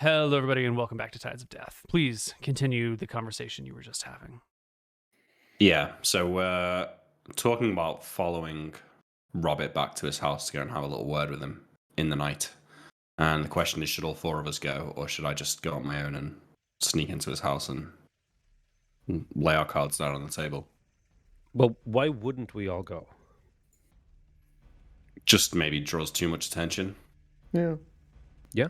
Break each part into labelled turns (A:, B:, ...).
A: Hello, everybody, and welcome back to Tides of Death. Please continue the conversation you were just having.
B: Yeah, so we're talking about following Robert back to his house to go and have a little word with him in the night. And the question is, should all four of us go, or should I just go on my own and sneak into his house and lay our cards down on the table?
C: Well, why wouldn't we all go?
B: Just maybe draws too much attention.
C: Yeah. Yeah.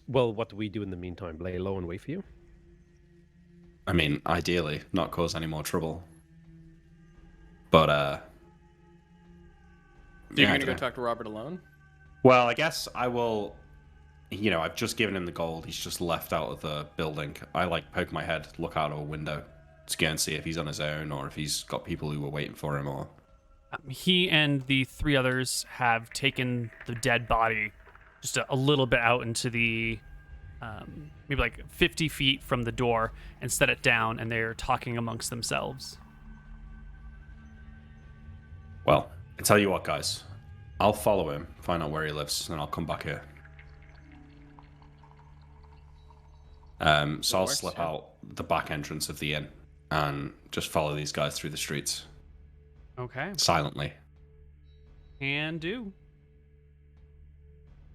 C: Well, what do we do in the meantime? Lay low and wait for you?
B: I mean, ideally, not cause any more trouble. But,
D: You're
B: I
D: gonna go
B: don't know.
D: talk to Robert alone?
B: Well, I guess I will. I've just given him the gold. He's just left out of the building. I poke my head, look out of a window to go and see if he's on his own or if he's got people who were waiting for him. Or
A: He and the three others have taken the dead body just a little bit out into the, maybe like 50 feet from the door and set it down, and they're talking amongst themselves.
B: well, I tell you what, guys, I'll follow him, find out where he lives, and I'll come back here. So I'll slip out the back entrance of the inn and just follow these guys through the streets
A: Okay,
B: silently.
A: can do.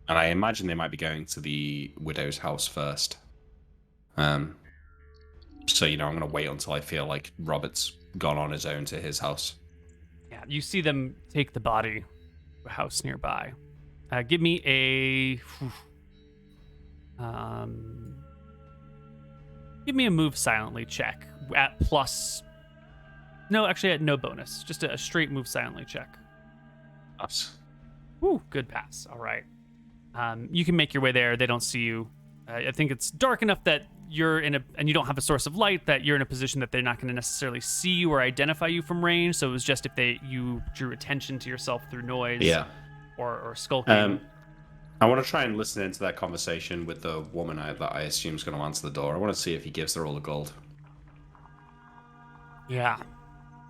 B: And I imagine they might be going to the widow's house first. So, I'm going to wait until I feel like Robert's gone on his own to his house.
A: Yeah, you see them take the body to a house nearby. Give me a move silently check at plus. No, actually at no bonus. Just a straight move silently check.
B: Us.
A: Woo, good pass. All right. You can make your way there. They don't see you. I think it's dark enough that you're and you don't have a source of light, that you're in a position that they're not going to necessarily see you or identify you from range. So it was just if you drew attention to yourself through noise,
B: Yeah.
A: or skulking.
B: I want to try and listen into that conversation with the woman that I assume is going to answer the door. I want to see if he gives her all the gold.
A: Yeah.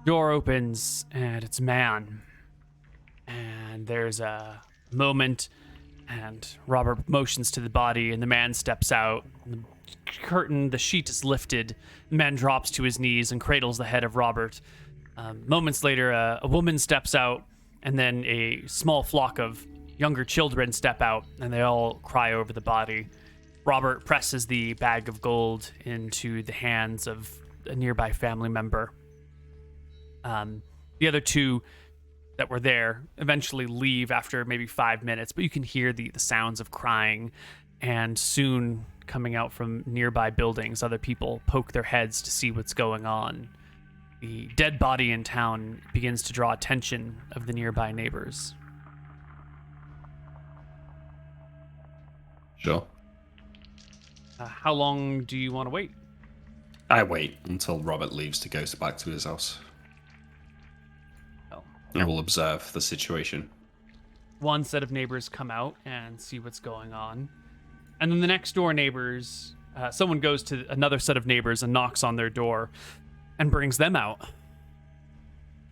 A: Door opens and it's a man. And there's a moment and Robert motions to the body and the man steps out. The curtain, the sheet is lifted. The man drops to his knees and cradles the head of Robert. Moments later, a woman steps out and then a small flock of younger children step out and they all cry over the body. Robert presses the bag of gold into the hands of a nearby family member. The other two that were there eventually leave after maybe 5 minutes, but you can hear the sounds of crying, and soon coming out from nearby buildings, other people poke their heads to see what's going on. The dead body in town begins to draw attention of the nearby neighbors.
B: Sure.
A: How long do you want to wait?
B: I wait until Robert leaves to go back to his house.
A: Well,
B: I will observe the situation.
A: one set of neighbors come out and see what's going on. And then the next door neighbors, someone goes to another set of neighbors and knocks on their door and brings them out.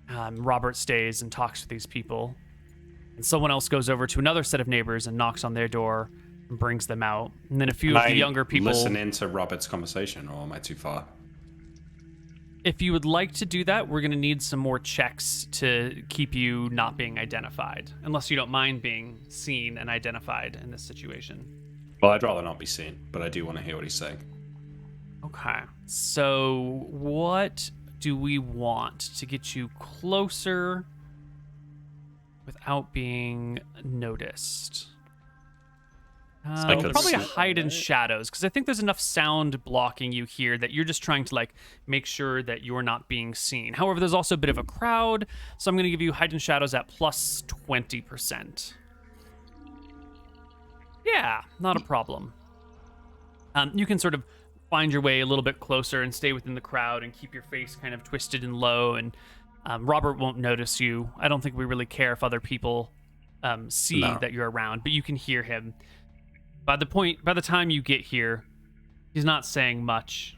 A: Robert stays and talks to these people. And someone else goes over to another set of neighbors and knocks on their door and brings them out. And then a few of the younger people...
B: listen into Robert's conversation, or am I too far?
A: If you would like to do that, we're going to need some more checks to keep you not being identified. Unless you don't mind being seen and identified in this situation.
B: Well, I'd rather not be seen, but I do want to hear what he's saying.
A: Okay. So what do we want to get you closer without being noticed? Probably hide in shadows, because I think there's enough sound blocking you here that you're just trying to make sure that you're not being seen. However, there's also a bit of a crowd, so I'm going to give you hide in shadows at plus 20%. Yeah, not a problem. You can sort of find your way a little bit closer and stay within the crowd and keep your face kind of twisted and low, and Robert won't notice you. I don't think we really care if other people see that you're around, but you can hear him. By the time you get here, he's not saying much,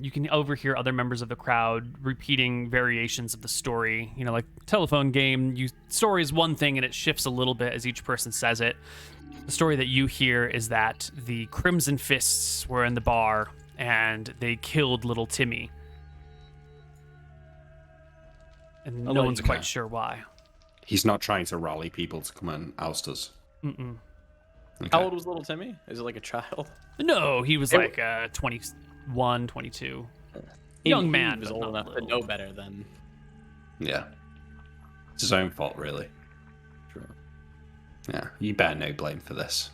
A: You can overhear other members of the crowd repeating variations of the story. You know, like telephone game, story is one thing and it shifts a little bit as each person says it. The story that you hear is that the Crimson Fists were in the bar and they killed little Timmy. And no one's quite sure why.
B: He's not trying to rally people to come and oust us.
A: Mm-mm.
B: Okay.
D: How old was little Timmy? Is it like a child?
A: No, he was like 21, 22. Young man.
D: He was
A: but
D: old
A: not
D: enough to
A: little.
D: know better than.
B: Yeah. It's his own fault, really.
D: True.
B: Yeah, you bear no blame for this.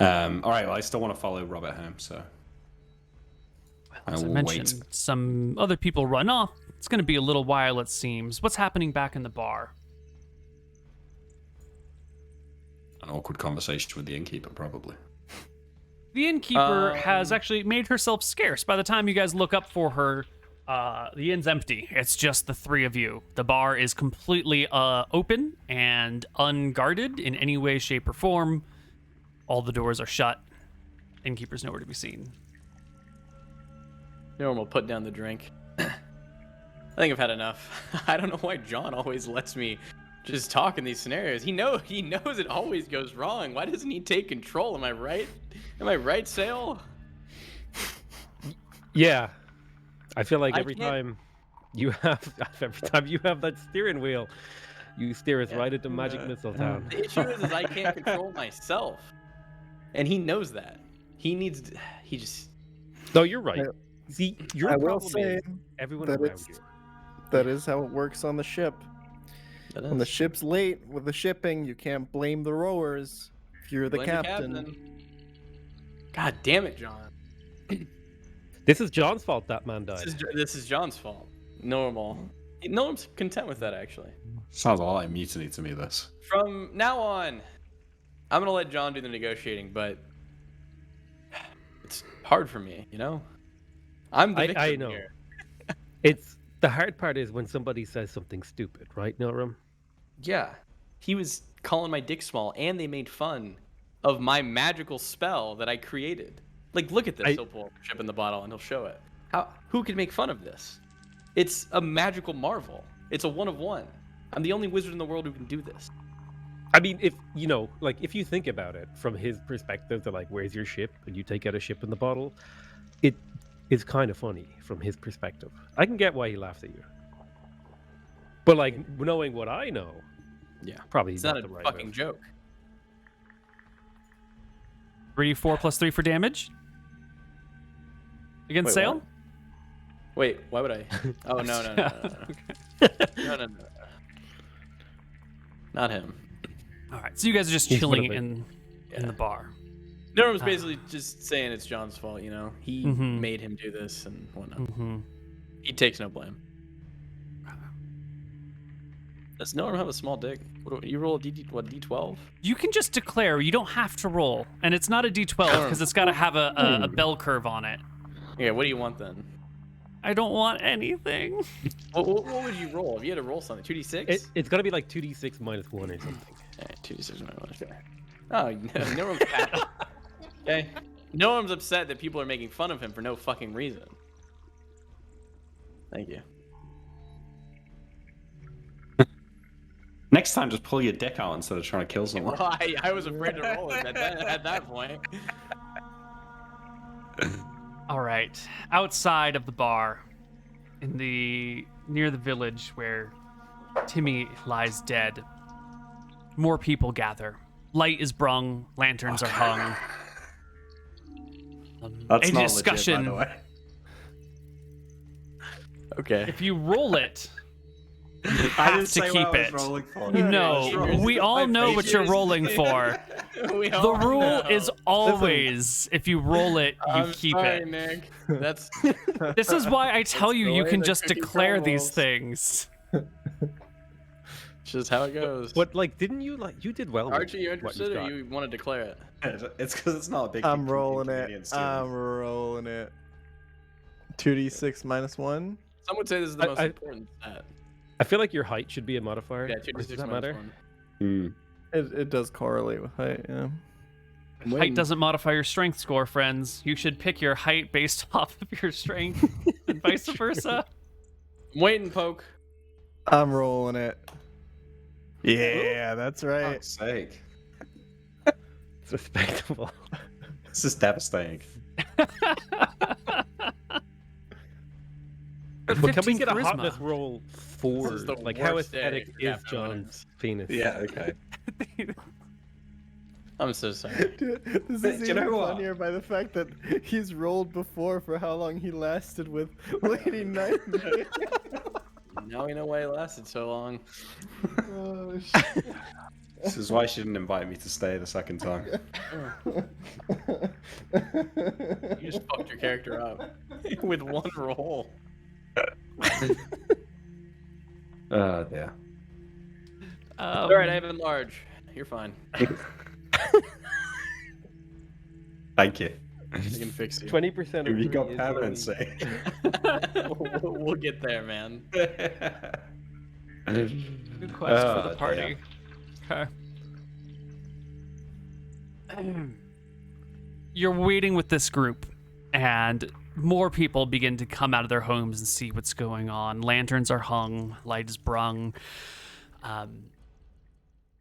B: All right, well, I still want to follow Robert home, so
A: As
B: I
A: I
B: will
A: mentioned,
B: wait.
A: some other people run off. It's going to be a little while, it seems. What's happening back in the bar?
B: An awkward conversation with the innkeeper, probably.
A: The innkeeper has actually made herself scarce. By the time you guys look up for her, the inn's empty. It's just the three of you. The bar is completely open and unguarded in any way, shape, or form. All the doors are shut. Innkeeper's nowhere to be seen.
D: Norm will put down the drink. I think I've had enough. I don't know why John always lets me just talk in these scenarios. He knows it always goes wrong. Why doesn't he take control? Am I right? Am I right, Sale?
C: Yeah, I feel like
D: I
C: every
D: can't-
C: time you have that steering wheel, you steer us right into Magic Missile Town.
D: The issue is I can't control myself, and he knows that. He just.
C: No, you're right. See, your
E: I will
C: problem
E: say
C: is everyone
E: that
C: around you.
E: that is how it works on the ship.
D: That
E: When the
D: is.
E: ship's late with the shipping, you can't blame the rowers. If you're the
D: Blame
E: captain.
D: God damn it, John.
C: This is John's fault that man died.
D: This is John's fault. Normal. Norm's content with that, actually.
B: Sounds a lot like mutiny to me, this.
D: From now on, I'm gonna let John do the negotiating, but it's hard for me, you know. I'm the victim
C: I know.
D: here.
C: It's the hard part is when somebody says something stupid, right, Noram?
D: Yeah, he was calling my dick small, and they made fun of my magical spell that I created. Like, look at this. He'll pull a chip in the bottle and he'll show it. Who could make fun of this? It's a magical marvel. It's a one of one. I'm the only wizard in the world who can do this.
C: I mean, if if you think about it from his perspective, they're like, "Where's your ship?" and you take out a ship in the bottle, it is kind of funny from his perspective. I can get why he laughs at you, but like knowing what I know,
D: Yeah,
C: probably
D: it's not a
C: the right
D: fucking
C: move.
D: joke.
A: 3, 4 plus 3 for damage. Against
D: Wait,
A: Sale?
D: what? Wait, why would I? Oh no. No. Not him.
A: All right, so you guys are just
C: He's
A: chilling
C: one of
A: in the bar.
D: Norm's basically just saying it's John's fault, you know. He
A: Mhm.
D: made him do this and whatnot.
A: Mm-hmm.
D: He takes no blame. Does Norm have a small dick? You roll a D12?
A: You can just declare. You don't have to roll, and it's not a D12 because it's got to have a bell curve on it.
D: Yeah, what do you want then?
A: I don't want anything.
D: What would you roll if you had to roll something? 2d6?
C: It's got to be like 2d6 minus 1 or something.
D: Alright, 2d6 minus 1. Oh, no, Norm's happy. Okay? Norm's upset that people are making fun of him for no fucking reason. Thank you.
B: Next time, just pull your dick out instead of trying to kill someone.
D: Well, I was afraid to roll it at that point.
A: All right, outside of the bar, near the village where Timmy lies dead, more people gather. Light is brung, lanterns are hung.
B: That's
A: a
B: not
A: discussion.
B: legit, by the way.
D: Okay.
A: If you roll it, you
B: I
A: have
B: didn't
A: to
B: say
A: keep
B: what I
A: it.
B: was rolling for.
A: No, we all know what you're rolling for.
D: We
A: The
D: all
A: rule
D: know.
A: is always if you roll it, you
D: I'm
A: keep
D: sorry,
A: it.
D: Nick. That's
A: This is why I tell you,
D: the
A: you
D: way
A: can
D: the
A: just
D: cookie
A: declare these
D: crumbles.
A: things.
D: just how it goes.
C: But like, didn't you you did well? with
D: Archie, you
C: what you've
D: interested, or
C: got.
D: you want to declare it?
B: It's because it's not a big.
E: I'm rolling it.
B: inconvenience to
E: I'm
B: him.
E: rolling it. 2d6 minus 1.
D: Some would say this is the most
C: I-
D: important stat.
C: I feel like your height should be a modifier.
D: Yeah,
C: or does
D: 2d6
C: that
D: minus
C: matter?
D: 1.
B: Hmm.
E: It does correlate with height, yeah.
A: Height doesn't modify your strength score, friends. You should pick your height based off of your strength, and vice versa.
D: I'm waiting, Poke.
E: I'm rolling it. Yeah, that's right.
B: Fuck's sake.
C: It's respectable.
B: This is devastating.
C: But can we
A: 15
C: get a
A: charisma.
C: hotness roll for
D: This is the
C: like how
D: worst day
C: aesthetic
D: for
C: is
D: Captain
C: John's penis?
B: Yeah, okay.
D: I'm so sorry.
E: Dude, this
B: Do
E: is
B: you
E: even
B: know what?
E: funnier by the fact that he's rolled before for how long he lasted with Lady Nightmare.
D: Now we know why it lasted so long.
E: Oh, shit.
B: This is why she didn't invite me to stay the second time.
D: You just fucked your character up with one roll.
B: Oh dear.
D: All right, I have enlarge. You're fine.
B: Thank you.
D: I can fix you.
C: 20%
B: Have you
C: of
B: got
C: 3 is
B: permanency?
D: We'll get there, man.
A: Good quest for the
B: Oh,
A: party. Okay. You're waiting with this group, and more people begin to come out of their homes and see what's going on. Lanterns are hung, light is brung.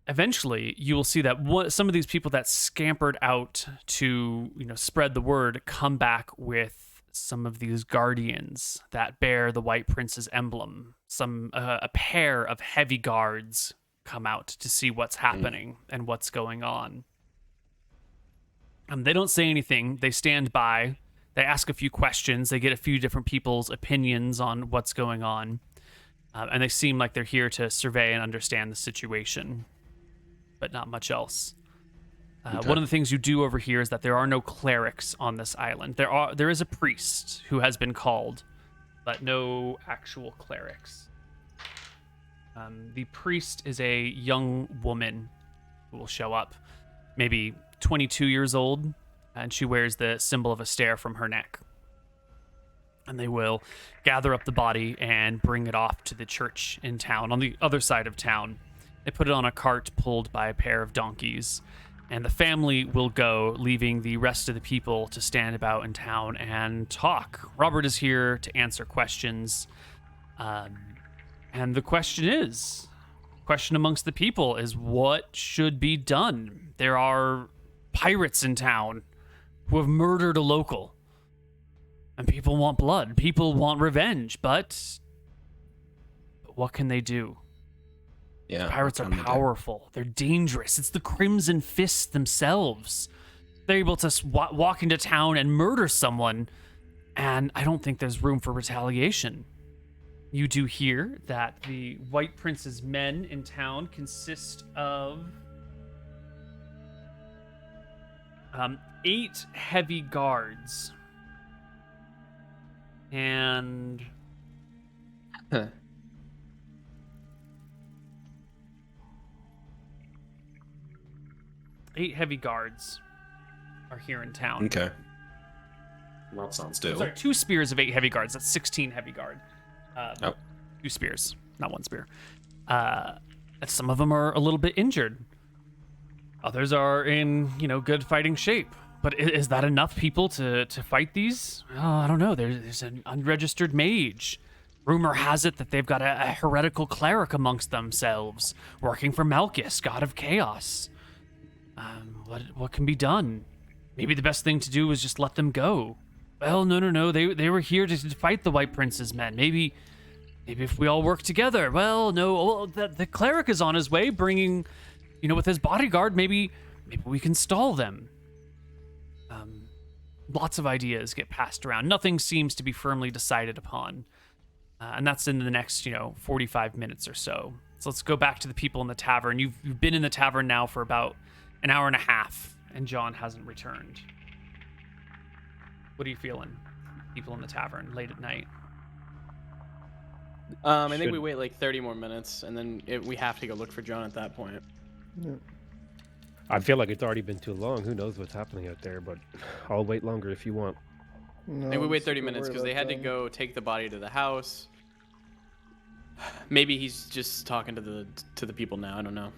A: Eventually, you will see that some of these people that scampered out to, spread the word come back with some of these guardians that bear the White Prince's emblem. A pair of heavy guards come out to see what's happening and what's going on. They don't say anything. They stand by. They ask a few questions. They get a few different people's opinions on what's going on. And they seem like they're here to survey and understand the situation, but not much else.
B: Okay.
A: One of the things you do over here is that there are no clerics on this island. There is a priest who has been called, but no actual clerics. The priest is a young woman who will show up, maybe 22 years old, and she wears the symbol of a stare from her neck. And they will gather up the body and bring it off to the church in town, on the other side of town. They put it on a cart pulled by a pair of donkeys, and the family will go, leaving the rest of the people to stand about in town and talk. Robert is here to answer questions. And the question amongst the people is, what should be done? There are pirates in town who have murdered a local. And people want blood. People want revenge. But what can they do?
B: Yeah,
A: Pirates are
B: what can they do?
A: powerful. They're dangerous. It's the Crimson Fists themselves. They're able to walk into town and murder someone. And I don't think there's room for retaliation. You do hear that the White Prince's men in town consist of 8 heavy guards. And
D: Huh.
A: 8 heavy guards are here in town.
B: Okay. That sounds doable.
A: Sorry, 2 spears of 8 heavy guards. That's 16 heavy guard.
B: Oh.
A: 2 spears, not 1 spear. Some of them are a little bit injured. Others are in, good fighting shape. But is that enough people to fight these? Oh, I don't know. There's an unregistered mage. Rumor has it that they've got a heretical cleric amongst themselves, working for Malchus, god of chaos. What can be done? Maybe the best thing to do is just let them go. Well, no. They were here to fight the White Prince's men. Maybe if we all work together. Well, no. The cleric is on his way, bringing, with his bodyguard. Maybe we can stall them. Lots of ideas get passed around. Nothing seems to be firmly decided upon. And that's in the next, 45 minutes or so. So let's go back to the people in the tavern. You've been in the tavern now for about an hour and a half, and John hasn't returned. What are you feeling? People in the tavern late at night.
D: I think we wait like 30 more minutes, and then we have to go look for John at that point.
C: I feel like it's already been too long. Who knows what's happening out there, but I'll wait longer if you want.
E: No,
D: I think we
E: I'm
D: wait 30
E: still
D: minutes
E: worried
D: because they
E: about
D: had to
E: them.
D: go take the body to the house. Maybe he's just talking to the people now. I don't know.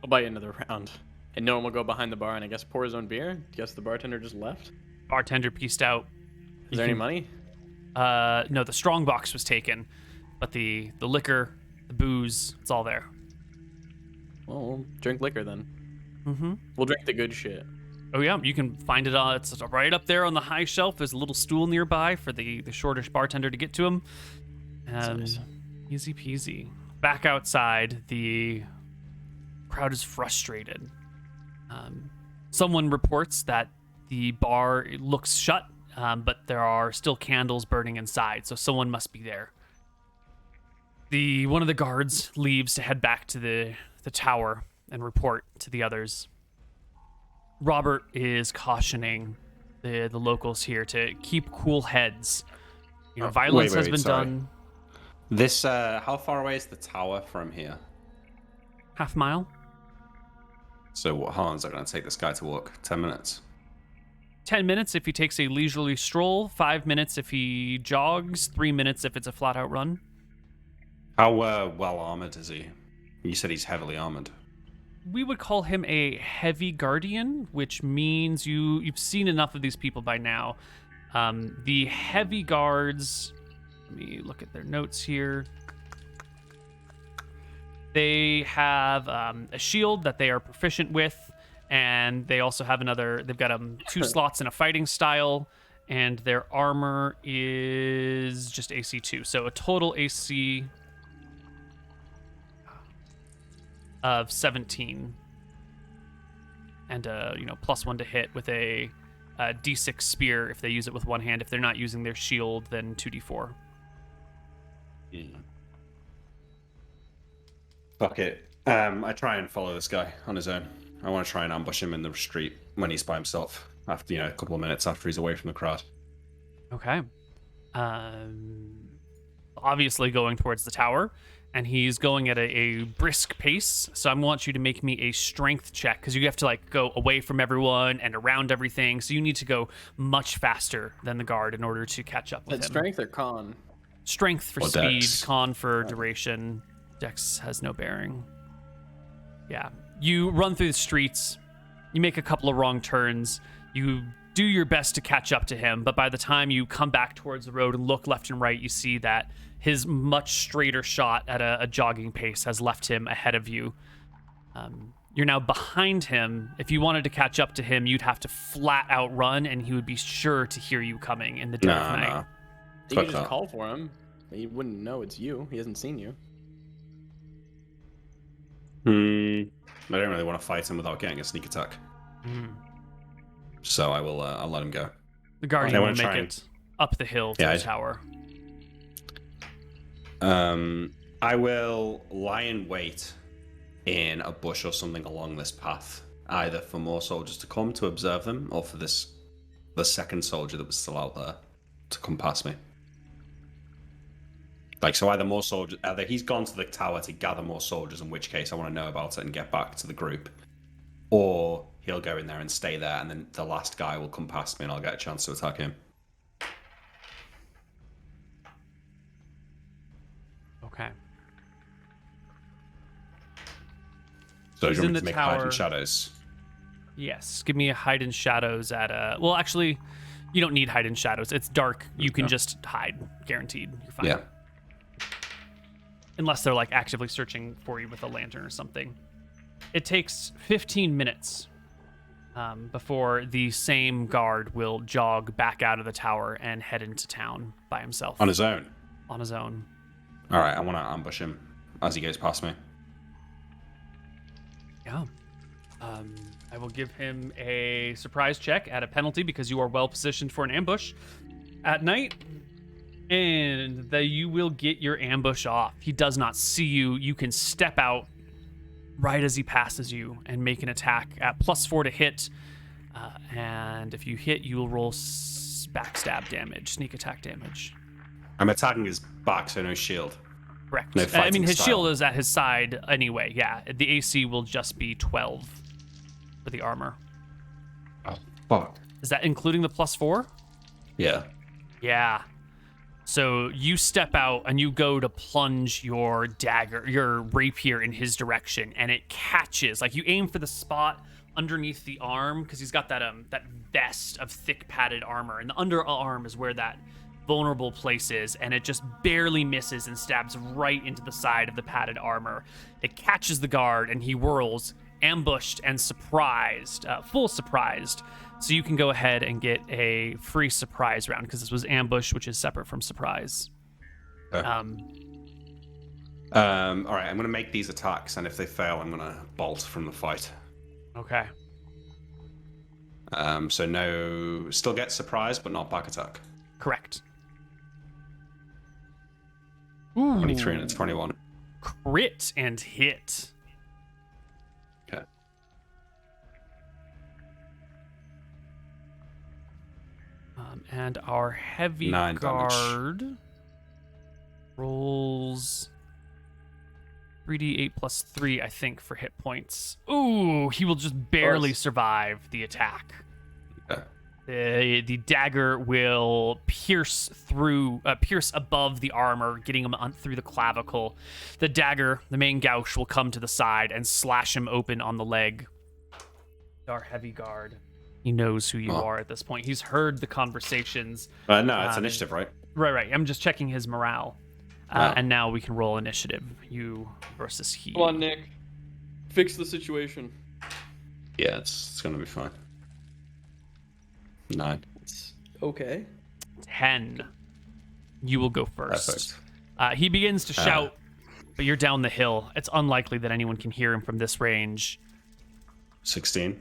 D: I'll buy you another round. And no one will go behind the bar and I guess pour his own beer. Guess the bartender just left.
A: Bartender pieced out.
D: Is there any money?
A: No, the strong box was taken, but the liquor, the booze, it's all there.
D: Well, we'll drink liquor then.
A: Mm-hmm.
D: We'll drink the good shit.
A: Oh yeah, you can find it on. It's right up there on the high shelf. There's a little stool nearby for the shortish bartender to get to him.
D: Nice.
A: Easy peasy. Back outside, the crowd is frustrated. Someone reports that the bar looks shut, but there are still candles burning inside, so someone must be there. One of the guards leaves to head back to the tower and report to the others. Robert is cautioning the locals here to keep cool heads. You know, violence has been done.
B: This, how far away is the tower from here?
A: Half mile?
B: So how long is it going to take this guy to walk? 10 minutes?
A: 10 minutes if he takes a leisurely stroll, 5 minutes if he jogs, 3 minutes if it's a flat-out run.
B: How well armored is he? You said he's heavily armored.
A: We would call him a heavy guardian, which means you've seen enough of these people by now. The heavy guards, let me look at their notes here. They have a shield that they are proficient with, and they also have they've got 2 slots in a fighting style, and their armor is just AC 2. So a total AC of 17. And +1 to hit with a D6 spear if they use it with one hand. If they're not using their shield, then 2d4.
B: Yeah. Fuck it. I try and follow this guy on his own. I want to try and ambush him in the street when he's by himself. After a couple of minutes after he's away from the crowd.
A: Okay. Obviously going towards the tower, and he's going at a brisk pace. So I want you to make me a strength check because you have to go away from everyone and around everything. So you need to go much faster than the guard in order to catch up with him.
D: Strength or con?
A: Strength for
B: Or
A: speed,
B: dex.
A: con for duration. Dex has no bearing. Yeah. You run through the streets. You make a couple of wrong turns. You do your best to catch up to him, but by the time you come back towards the road and look left and right, you see that his much straighter shot at a jogging pace has left him ahead of you. You're now behind him. If you wanted to catch up to him, you'd have to flat out run, and he would be sure to hear you coming in the dead of night.
B: Nah.
D: You
B: Fuck
D: can just
B: that.
D: call for him. He wouldn't know it's you. He hasn't seen you.
B: I don't really want to fight him without getting a sneak attack. So I will. I'll let him go.
A: The guardian
B: I
A: will
B: wanna
A: make
B: try
A: it up the hill to
B: Yeah,
A: the tower.
B: I will lie in wait in a bush or something along this path, either for more soldiers to come to observe them, or for the second soldier that was still out there to come past me. So either he's gone to the tower to gather more soldiers, in which case I want to know about it and get back to the group, or he'll go in there and stay there, and then the last guy will come past me and I'll get a chance to attack him.
A: Okay.
B: So
A: He's
B: do you
A: in
B: want me to
A: the
B: make hide
A: tower.
B: in shadows?
A: Yes. Give me a hide in shadows at a... Well, actually, you don't need hide in shadows. It's dark. You can just hide. Guaranteed. You're fine.
B: Yeah.
A: Unless they're actively searching for you with a lantern or something. It takes 15 minutes before the same guard will jog back out of the tower and head into town by himself.
B: On his own?
A: On his own.
B: All right, I want to ambush him as he goes past me.
A: Yeah. I will give him a surprise check at a penalty because you are well positioned for an ambush at night. And you will get your ambush off. He does not see you. You can step out right as he passes you and make an attack at +4 to hit. And if you hit, you will roll backstab damage, sneak attack damage.
B: I'm attacking his back, so no shield.
A: Correct.
B: No
A: I
B: fighting
A: mean, his
B: style.
A: shield is at his side anyway. Yeah, the AC will just be 12 for the armor.
B: Oh, fuck.
A: Is that including the +4?
B: Yeah.
A: Yeah. So you step out and you go to plunge your dagger, your rapier in his direction, and it catches. Like you aim for the spot underneath the arm because he's got that that vest of thick padded armor, and the underarm is where that vulnerable place is, and it just barely misses and stabs right into the side of the padded armor. It catches the guard, and he whirls, ambushed and surprised, full surprised. So you can go ahead and get a free surprise round because this was ambush, which is separate from surprise.
B: Okay. All right, I'm going to make these attacks, and if they fail, I'm going to bolt from the fight.
A: Okay.
B: So no, still get surprise, but not back attack.
A: Correct.
B: 23 and a 21.
A: Crit and hit.
B: Okay.
A: And our heavy
B: 9
A: guard rolls 3d8 plus 3, I think, for hit points. Ooh, he will just barely survive the attack.
B: Okay.
A: The dagger will pierce above the armor, getting him through the clavicle. The dagger, the main gouge, will come to the side and slash him open on the leg. Our heavy guard, he knows who you are at this point. He's heard the conversations.
B: No, it's initiative, right?
A: Right. I'm just checking his morale. And now we can roll initiative. You versus he.
D: Come on, Nick. Fix the situation.
B: Yeah, it's going to be fine. 9.
D: It's okay.
A: 10. You will go first.
B: Perfect.
A: He begins to shout, but you're down the hill. It's unlikely that anyone can hear him from this range.
B: 16.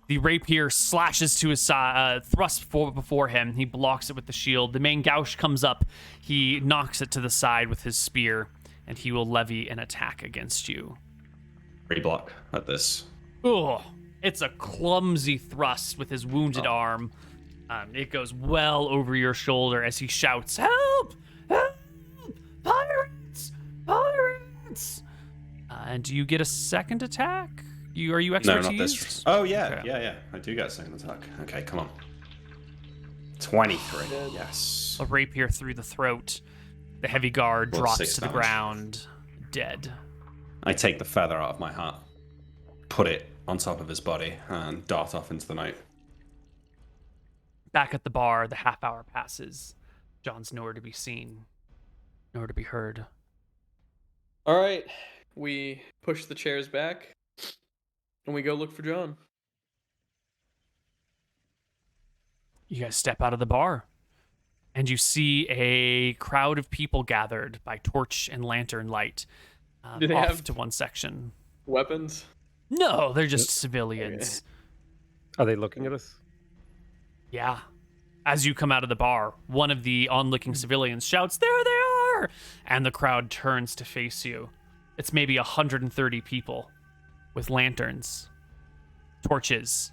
A: The rapier slashes to his side, thrusts before him. He blocks it with the shield. The main gouge comes up. He knocks it to the side with his spear, and he will levy an attack against you.
B: Reblock at this.
A: Ugh. It's a clumsy thrust with his wounded arm. It goes well over your shoulder as he shouts, "Help! Help! Pirates! Pirates!" And do you get a second attack? Are you expertise?
B: No, not this. Oh, yeah.
A: Okay.
B: Yeah. I do get a second attack. Okay, come on. 23. Yes.
A: A rapier through the throat. The heavy guard
B: Well,
A: drops
B: 6
A: to the
B: damage.
A: ground, dead.
B: I take the feather out of my hat, put it on top of his body, and dart off into the night.
A: Back at the bar, the half hour passes. John's nowhere to be seen, nowhere to be heard.
D: All right. We push the chairs back, and we go look for John.
A: You guys step out of the bar, and you see a crowd of people gathered by torch and lantern light
D: Do they
A: off
D: have
A: to one section.
D: weapons?
A: No, they're just civilians.
C: Are they looking at us?
A: Yeah. As you come out of the bar, one of the onlooking civilians shouts, "There they are!" And the crowd turns to face you. It's maybe 130 people with lanterns, torches.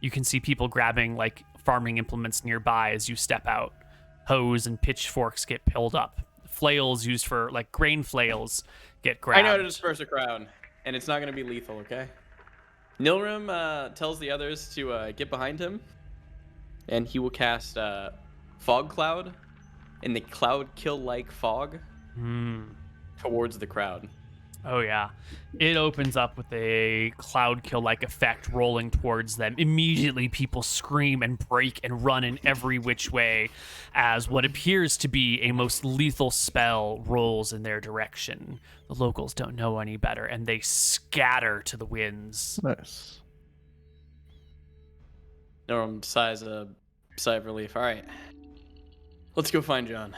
A: You can see people grabbing like farming implements nearby as you step out. Hoes and pitchforks get pulled up. Flails used for like grain flails get grabbed.
D: I know to disperse a crowd, and it's not going to be lethal, okay? Nilrim tells the others to get behind him, and he will cast Fog Cloud in the Cloud Kill-like fog towards the crowd.
A: Oh, yeah. It opens up with a cloud kill-like effect rolling towards them. Immediately, people scream and break and run in every which way as what appears to be a most lethal spell rolls in their direction. The locals don't know any better, and they scatter to the winds.
E: Nice.
D: Nilrim sighs a sigh of relief. All right. Let's go find John.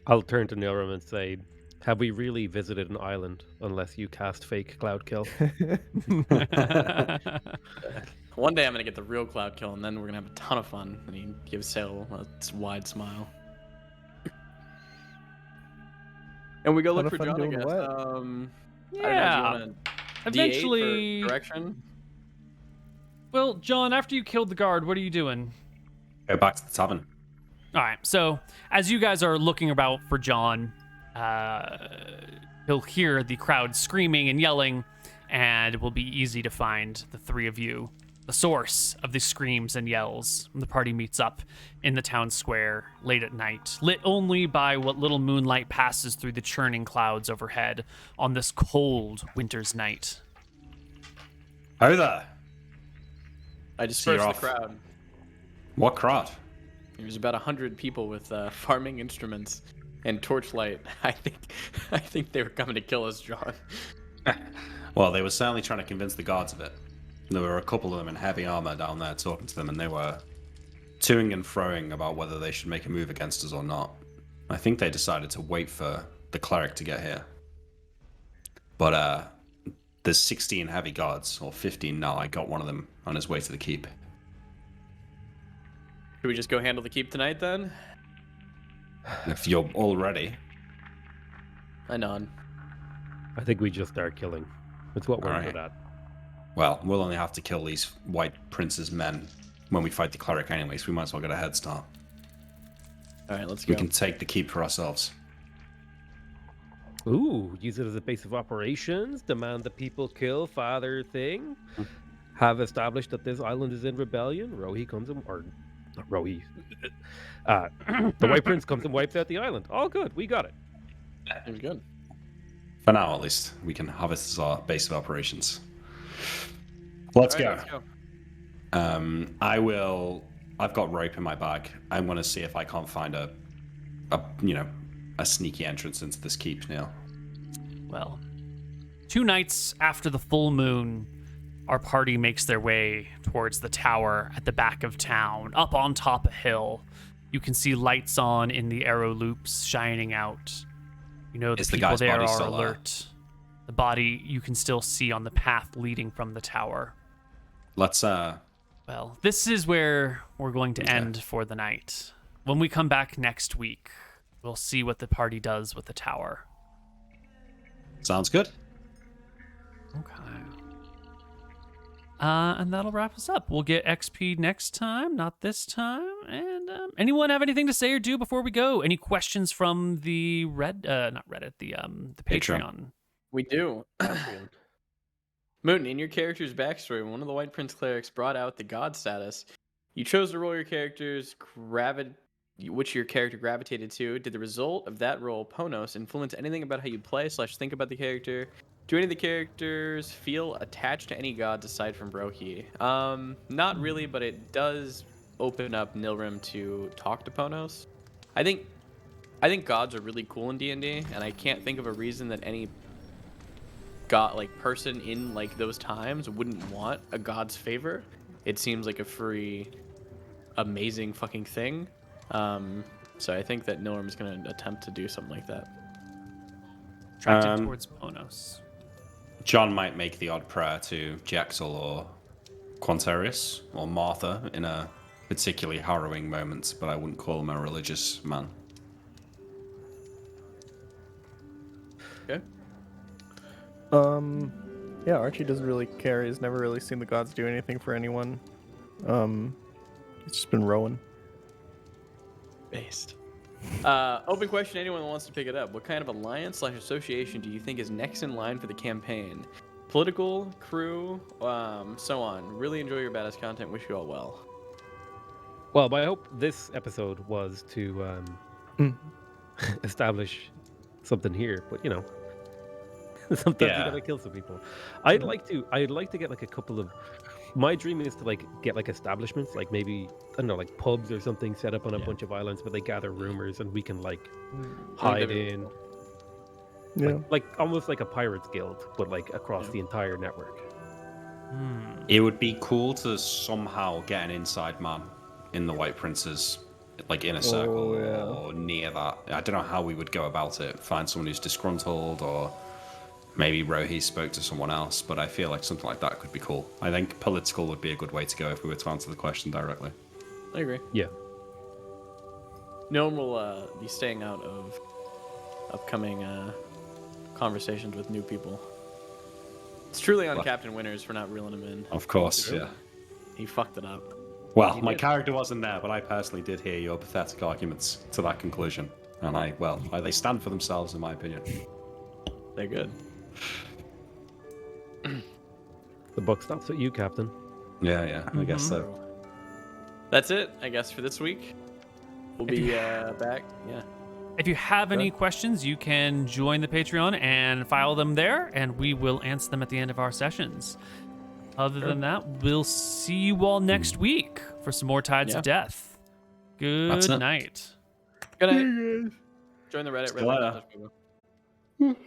C: I'll turn to Nilrim and say, have we really visited an island unless you cast fake cloud kill?
D: One day I'm going to get the real Cloud Kill, and then we're going to have a ton of fun. And he gives Sail a wide smile. And we go look
E: Ton
D: for
E: of fun
D: John, I
E: doing
D: guess.
E: what?
D: I don't know, do
A: Yeah.
D: you want a
A: Eventually.
D: D8 for direction?
A: Well, John, after you killed the guard, what are you doing?
B: Go back to the tavern.
A: All right. So as you guys are looking about for John, he'll hear the crowd screaming and yelling, and it will be easy to find the three of you. the source of the screams and yells. The party meets up in the town square late at night, lit only by what little moonlight passes through the churning clouds overhead on this cold winter's night.
B: Hi there.
D: I
B: you're
D: dispersed the
B: off.
D: crowd.
B: What crowd?
D: There was about 100 people with farming instruments and torchlight. I think they were coming to kill us, John.
B: Well, they were certainly trying to convince the guards of it. There were a couple of them in heavy armor down there talking to them, and they were toing and froing about whether they should make a move against us or not. I think they decided to wait for the cleric to get here. But there's 16 heavy guards, or 15 now. I got one of them on his way to the keep.
D: Should we just go handle the keep tonight then?
B: If you're all ready.
D: I nod.
C: I think we just start killing. That's what we're
B: All
C: good
B: right.
C: at.
B: Well, we'll only have to kill these White Prince's men when we fight the cleric anyway, so we might as well get a head start.
D: All right, let's go.
B: We can take the keep for ourselves.
C: Ooh, use it as a base of operations, demand the people kill father thing, have established that this island is in rebellion. Rho-ei comes and, or not Rho-ei, the White Prince comes and wipes out the island. All good, we got it.
D: Seems good.
B: For now, at least, we can have it as our base of operations. Let's
D: All
B: go.
D: right, let's go.
B: I've got rope in my bag. I'm going to see if I can't find a sneaky entrance into this keep, Neal.
A: Well, 2 nights after the full moon, our party makes their way towards the tower at the back of town, up on top a hill. You can see lights on in the arrow loops shining out. You know the
B: Is the
A: people
B: guy's
A: there
B: body
A: are
B: still there?
A: alert. The body you can still see on the path leading from the tower.
B: Let's
A: Well, this is where we're going to end for the night. When we come back next week, we'll see what the party does with the tower.
B: sounds good.
A: Okay. And that'll wrap us up. We'll get XP next time, not this time. And anyone have anything to say or do before we go? Any questions from the not Reddit, the Patreon?
D: We do. Moon, in your character's backstory, when one of the White Prince clerics brought out the god status, you chose to roll your character's which your character gravitated to. Did the result of that roll, Ponos, influence anything about how you play / think about the character? Do any of the characters feel attached to any gods aside from Rho-ei? Not really, but it does open up Nilrim to talk to Ponos. I think gods are really cool in D&D, and I can't think of a reason that any person in those times wouldn't want a god's favor. It seems like a free, amazing fucking thing. So I think that Nilrim is going to attempt to do something like that.
A: Attracted towards Ponos.
B: John might make the odd prayer to Jaxel or Quantarius or Martha in a particularly harrowing moment, but I wouldn't call him a religious man.
D: Okay.
E: Yeah, Archie doesn't really care. He's never really seen the gods do anything for anyone. It's just been rowing.
D: Based. Open question, anyone that wants to pick it up. What kind of alliance / association do you think is next in line for the campaign? Political, crew, so on. Really enjoy your badass content. Wish you all well.
C: Well, my hope this episode was to establish something here, but sometimes you gotta kill some people. I'd like to get a couple of. My dream is to get establishments, maybe I don't know, pubs or something set up on a bunch of islands where they gather rumors and we can hide in.
E: Yeah.
C: Almost like a pirates guild, but across the entire network.
B: It would be cool to somehow get an inside man in the White Prince's inner circle or near that. I don't know how we would go about it. Find someone who's disgruntled, or maybe Rho-ei spoke to someone else, but I feel like something like that could be cool. I think political would be a good way to go if we were to answer the question directly.
D: I agree.
C: Yeah.
D: No one will be staying out of upcoming conversations with new people. It's truly on Captain Winters for not reeling him in.
B: Of course, yeah.
D: He fucked it up.
B: Well, my character wasn't there, but I personally did hear your pathetic arguments to that conclusion. And they stand for themselves, in my opinion.
D: They're good.
C: The buck stops at you, Captain.
B: Yeah, I guess so.
D: That's it, I guess, for this week. We'll be back. Yeah.
A: If you have any questions, you can join the Patreon and file them there, and we will answer them at the end of our sessions. Other than that, we'll see you all next week for some more Tides of Death. Good night.
D: Good night. Join the Reddit.
B: See you later.